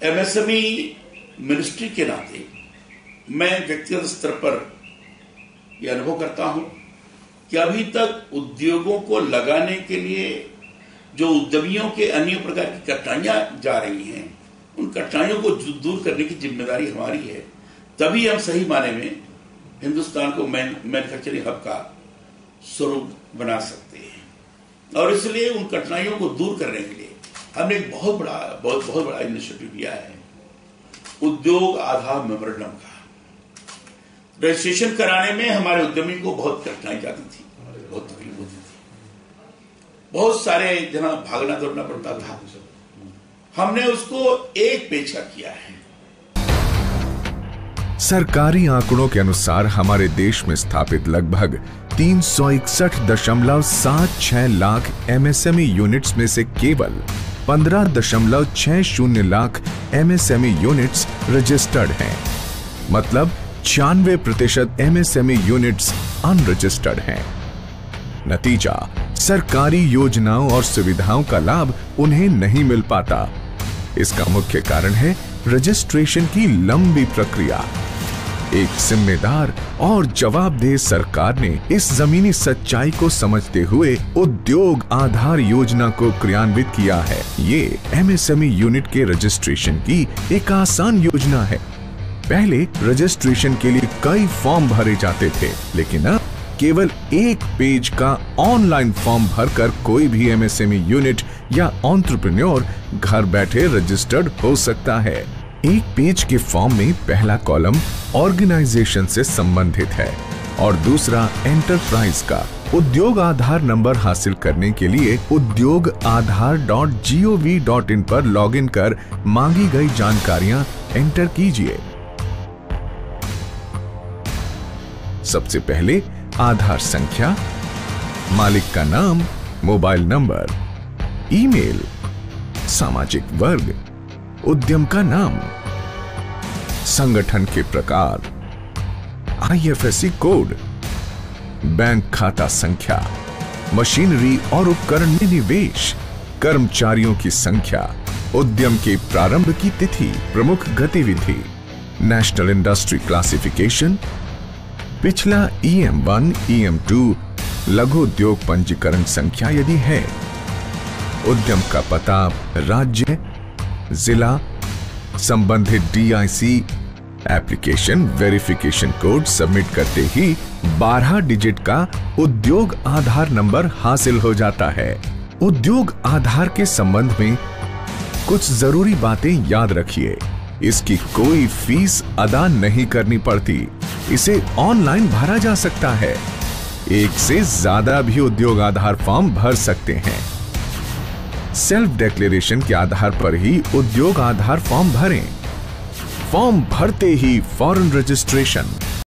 MSME ministry के नाते मैं व्यक्तिगत स्तर पर यह अनुभव करता हूं कि अभी तक उद्योगों को लगाने के लिए जो उद्यमियों के अन्य प्रकार की कठिनाइयां जा रही हैं, उन कठिनाइयों को दूर करने की जिम्मेदारी हमारी है। तभी हम सही माने में हिंदुस्तान को मैन्युफैक्चरिंग हब का स्वरूप बना सकते हैं। और इसलिए उन कठिनाइयों को दूर करने के लिए हमने एक बहुत बड़ा इनिशिएटिव लिया है, उद्योग आधार मेमोरेंडम का। रजिस्ट्रेशन कराने में हमारे उद्यमी को बहुत कठिनाई जाती थी, बहुत तकलीफ होती थी, बहुत सारे जहां भागना दौड़ना पड़ता था। हमने उसको एक पेज का किया है। सरकारी आंकड़ों के अनुसार हमारे देश में स्थापित लगभग 361.76 लाख एमएसएमई यूनिट्स में से केवल 15.60 लाख एमएसएमई यूनिट्स रजिस्टर्ड हैं। मतलब 96% एमएसएमई यूनिट्स अनरजिस्टर्ड हैं। नतीजा, सरकारी योजनाओं और सुविधाओं का लाभ उन्हें नहीं मिल पाता। इसका मुख्य कारण है रजिस्ट्रेशन की लंबी प्रक्रिया। एक जिम्मेदार और जवाबदेह सरकार ने इस जमीनी सच्चाई को समझते हुए उद्योग आधार योजना को क्रियान्वित किया है। ये एमएसएमई यूनिट के रजिस्ट्रेशन की एक आसान योजना है। पहले रजिस्ट्रेशन के लिए कई फॉर्म भरे जाते थे, लेकिन अब केवल एक पेज का ऑनलाइन फॉर्म भरकर कोई भी एमएसएमई यूनिट या एंटरप्रेन्योर घर बैठे रजिस्टर्ड हो सकता है। एक पेज के फॉर्म में पहला कॉलम ऑर्गेनाइजेशन से संबंधित है और दूसरा एंटरप्राइज का। उद्योग आधार नंबर हासिल करने के लिए udyogAadhar.gov.in पर लॉगिन कर मांगी गई जानकारियां एंटर कीजिए। सबसे पहले आधार संख्या, मालिक का नाम, मोबाइल नंबर, ईमेल, सामाजिक वर्ग, उद्यम का नाम, संगठन के प्रकार, आईएफएससी कोड, बैंक खाता संख्या, मशीनरी और उपकरण में निवेश, कर्मचारियों की संख्या, उद्यम के प्रारंभ की तिथि, प्रमुख गतिविधि, नेशनल इंडस्ट्री क्लासिफिकेशन, पिछला EM1, EM2, लघु उद्योग पंजीकरण संख्या यदि है, उद्यम का पता, राज्य, जिला, संबंधित DIC, application verification code submit करते ही 12 डिजिट का उद्योग आधार नंबर हासिल हो जाता है। उद्योग आधार के संबंध में कुछ जरूरी बातें याद रखिए। इसकी कोई फीस अदा नहीं करनी पड़ती। इसे ऑनलाइन भरा जा सकता है। एक से ज्यादा भी उद्योग आधार फॉर्म भर सकते हैं। सेल्फ डिक्लेरेशन के आधार पर ही उद्योग आधार फॉर्म भरें। फॉर्म भरते ही फौरन रजिस्ट्रेशन।